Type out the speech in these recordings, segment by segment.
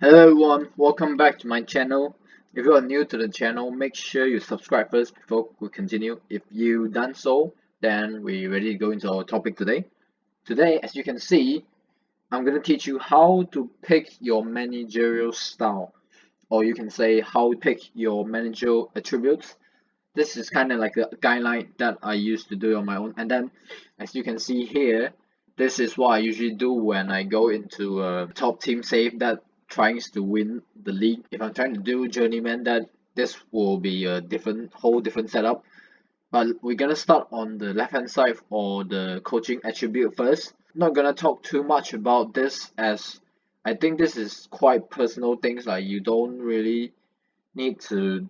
Hello everyone, welcome back to my channel. If you are new to the channel, make sure you subscribe first before we continue. If you done so, then we're ready to go into our topic today. Today, as you can see, I'm going to teach you how to pick your managerial style, or you can say how to pick your managerial attributes. This is kind of like a guideline that I used to do on my own. And then, as you can see here, this is what I usually do when I go into a top team save that tries to win the league. If I'm trying to do journeyman, that this will be a whole different setup. But we're gonna start on the left hand side or the coaching attribute first. Not gonna talk too much about this as I think this is quite personal things, like you don't really need to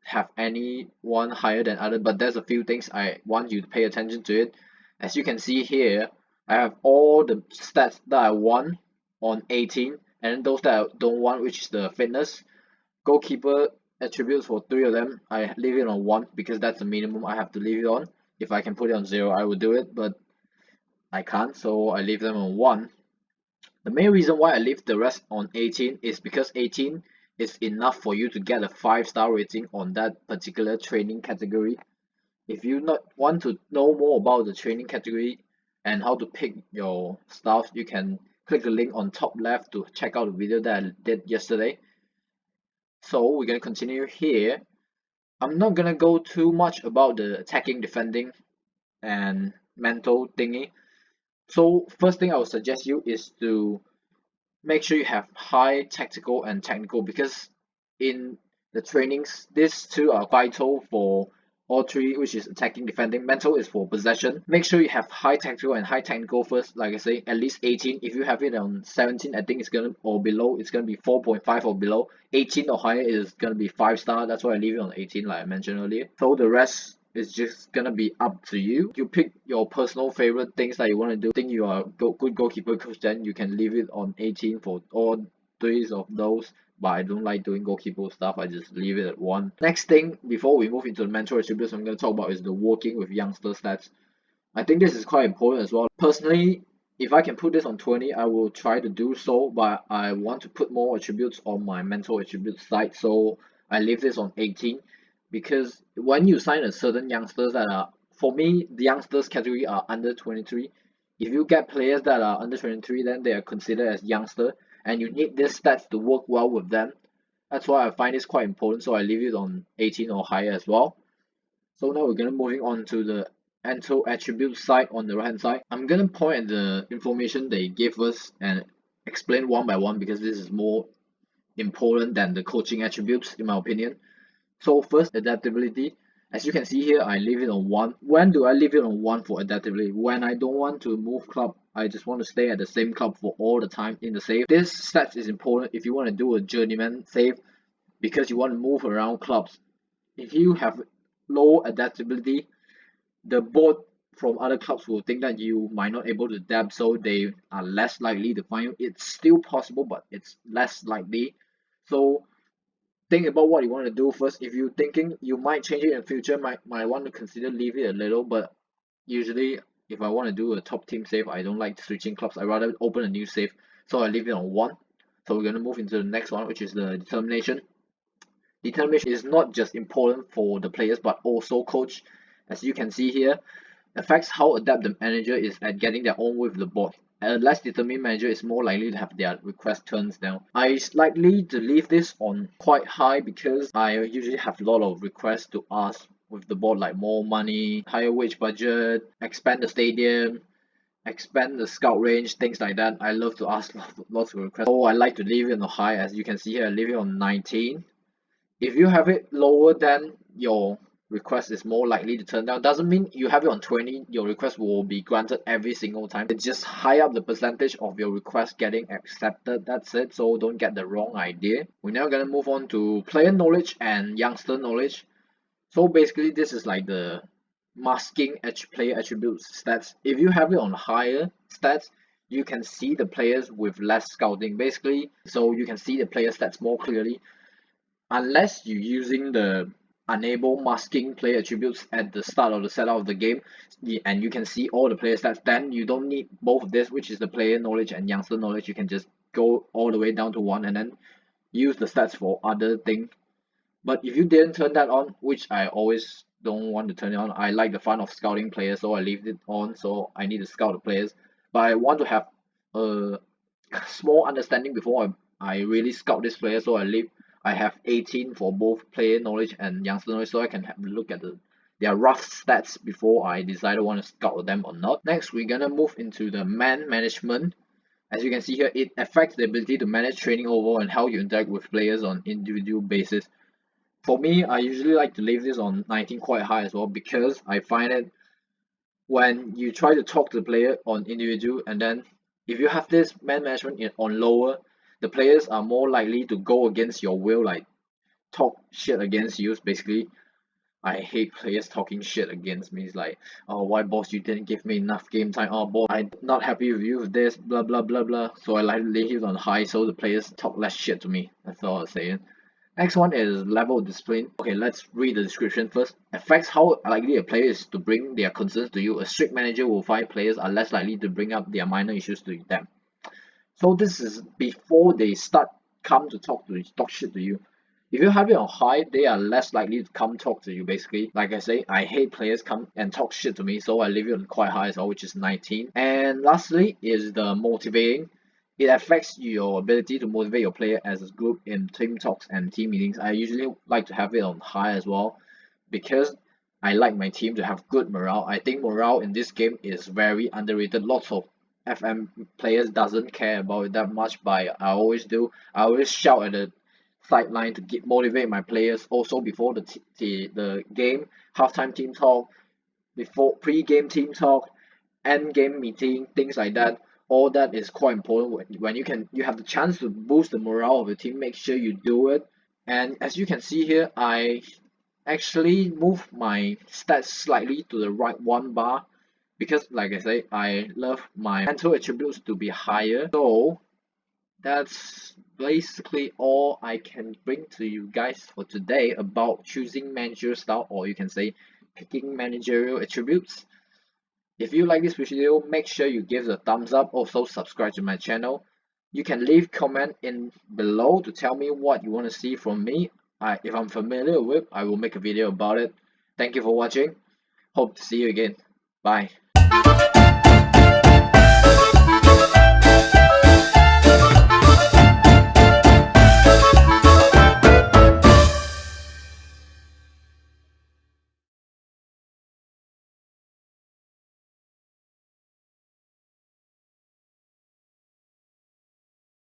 have any one higher than other, but there's a few things I want you to pay attention to it. As you can see here, I have all the stats that I want on 18, and those that I don't want, which is the fitness. Goalkeeper attributes for 3 of them, I leave it on 1 because that's the minimum I have to leave it on. If I can put it on 0, I would do it, but I can't, so I leave them on 1. The main reason why I leave the rest on 18 is because 18 is enough for you to get a 5-star rating on that particular training category. If you not want to know more about the training category and how to pick your stuff, you can click the link on top left to check out the video that I did yesterday. So we're going to continue here. I'm not going to go too much about the attacking, defending, and mental thingy. So first thing I would suggest you is to make sure you have high tactical and technical, because in the trainings these two are vital for all three, which is attacking, defending. Mental is for possession. Make sure you have high tactical and high technical first. Like I say, at least 18. If you have it on 17, I think it's gonna, or below, it's gonna be 4.5 or below. 18 or higher is gonna be 5-star. That's why I leave it on 18, like I mentioned earlier. So the rest is just gonna be up to you. You pick your personal favorite things that you want to do. Think you are a good goalkeeper coach, then you can leave it on 18 for all three of those. But I don't like doing goalkeeper stuff. I just leave it at 1. Next thing, before we move into the mental attributes, I'm going to talk about is the working with youngster stats. I think this is quite important as well. Personally, if I can put this on 20, I will try to do so, but I want to put more attributes on my mental attributes side, so I leave this on 18. Because when you sign a certain youngsters that are, for me, the youngsters category are under 23. If you get players that are under 23, then they are considered as youngster, and you need these stats to work well with them. That's why I find this quite important, so I leave it on 18 or higher as well. So now we're gonna moving on to the mental attribute side on the right hand side. I'm gonna point at the information they gave us and explain one by one, because this is more important than the coaching attributes in my opinion. So first, adaptability. As you can see here, I leave it on 1. When do I leave it on 1 for adaptability? When I don't want to move club, I just want to stay at the same club for all the time in the save. This stat is important if you want to do a journeyman save, because you want to move around clubs. If you have low adaptability, the board from other clubs will think that you might not able to adapt, so they are less likely to find you. It's still possible, but it's less likely. So think about what you want to do first. If you're thinking you might change it in future, might want to consider leave it a little. But usually if I want to do a top team save, I don't like switching clubs. I rather open a new save, so I leave it on 1. So we're going to move into the next one, which is the determination. Determination is not just important for the players but also coach. As you can see here, affects how adept the manager is at getting their own way with the board. A less determined manager is more likely to have their request turns down. I likely to leave this on quite high because I usually have a lot of requests to ask with the board, like more money, higher wage budget, expand the stadium, expand the scout range, things like that. I love to ask lots of requests. So I like to leave it on the high. As you can see here, I leave it on 19. If you have it lower than your request is more likely to turn down, doesn't mean you have it on 20 your request will be granted every single time. It's just high up the percentage of your request getting accepted. That's it, so don't get the wrong idea. We're now going to move on to player knowledge and youngster knowledge. So basically this is like the masking player attributes stats. If you have it on higher stats, you can see the players with less scouting, basically, so you can see the player stats more clearly. Unless you're using the enable masking player attributes at the start of the setup of the game, and you can see all the player stats, then you don't need both of this, which is the player knowledge and youngster knowledge. You can just go all the way down to 1 and then use the stats for other things. But if you didn't turn that on, which I always don't want to turn it on, I like the fun of scouting players, so I leave it on. So I need to scout the players, but I want to have a small understanding before I really scout this player. So I have 18 for both player knowledge and youngster knowledge, so I can have a look at their rough stats before I decide I want to scout them or not. Next, we're gonna move into the man management. As you can see here, it affects the ability to manage training overall and how you interact with players on individual basis. For me, I usually like to leave this on 19 quite high as well, because I find it when you try to talk to the player on individual, and then if you have this man management on lower, the players are more likely to go against your will, like talk shit against you. Basically, I hate players talking shit against me. It's like, oh, why boss you didn't give me enough game time? Oh, boss, I'm not happy with you with this, blah blah blah blah. So I like to leave it on high so the players talk less shit to me. That's all I'm saying. Next one is level of discipline. Okay, let's read the description first. Affects how likely a player is to bring their concerns to you. A strict manager will find players are less likely to bring up their minor issues to them. So this is before they come to talk shit to you. If you have it on high, they are less likely to come talk to you. Basically, like I say, I hate players come and talk shit to me, so I leave it on quite high as well, which is 19. And lastly is the motivating. It affects your ability to motivate your player as a group in team talks and team meetings. I usually like to have it on high as well, because I like my team to have good morale. I think morale in this game is very underrated. Lots of FM players doesn't care about it that much, but I always do. I always shout at the sideline to motivate my players. Also before the game, halftime team talk, before pre-game team talk, end game meeting, things like that. All that is quite important. When you have the chance to boost the morale of the team, make sure you do it. And as you can see here, I actually move my stats slightly to the right one bar, because like I say, I love my mental attributes to be higher. So that's basically all I can bring to you guys for today about choosing managerial style, or you can say picking managerial attributes. If you like this video, make sure you give it a thumbs up. Also subscribe to my channel. You can leave comment in below to tell me what you want to see from me. If I'm familiar with, I will make a video about it. Thank you for watching. Hope to see you again. Bye.